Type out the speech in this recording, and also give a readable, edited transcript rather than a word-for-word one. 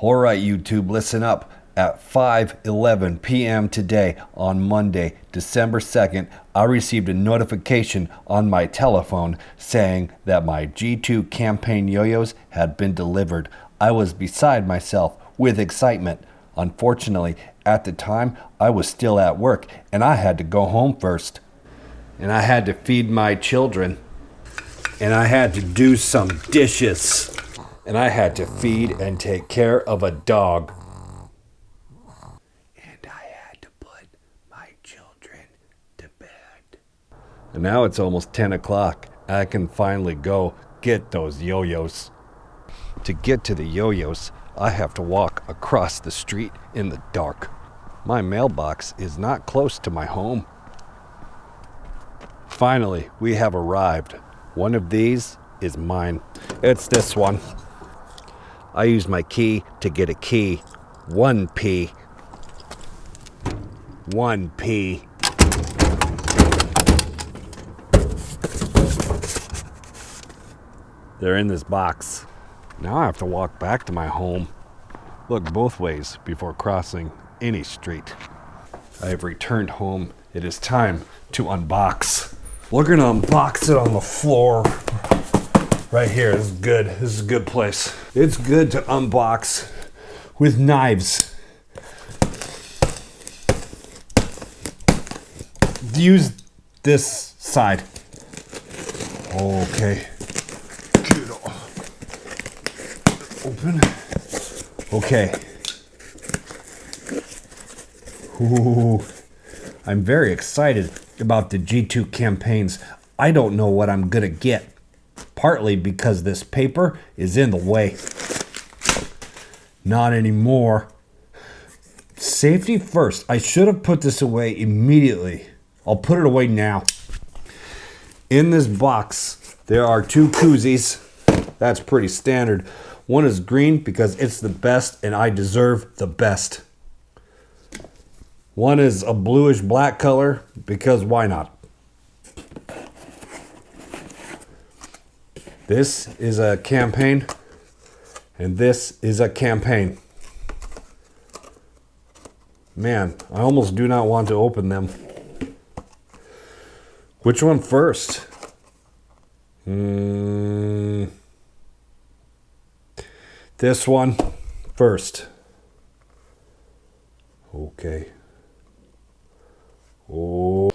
Alright YouTube, listen up. At 5:11 p.m. today on Monday, December 2nd, I received a notification on my telephone saying that my G2 campaign yo-yos had been delivered. I was beside myself with excitement. Unfortunately, at the time, I was still at work and I had to go home first. And I had to feed my children. And I had to do some dishes. And I had to feed and take care of a dog. And I had to put my children to bed. And now it's almost 10 o'clock. I can finally go get those yo-yos. To get to the yo-yos, I have to walk across the street in the dark. My mailbox is not close to my home. Finally, we have arrived. One of these is mine. It's this one. I use my key to get a key. 1p. 1p. They're in this box. Now I have to walk back to my home. Look both ways before crossing any street. I have returned home. It is time to unbox. We're gonna unbox it on the floor. Right here. This is good. This is a good place. It's good to unbox with knives. Use this side. Okay. Get off. Open. Okay. Ooh. I'm very excited about the G2 campaigns. I don't know what I'm gonna get. Partly because this paper is in the way. Not anymore. Safety first. I should have put this away immediately. I'll put it away now. In this box, there are two koozies. That's pretty standard. One is green because it's the best and I deserve the best. One is a bluish black color because why not? This is a campaign, and this is a campaign. Man, I almost do not want to open them. Which one first? This one first. Okay. Oh.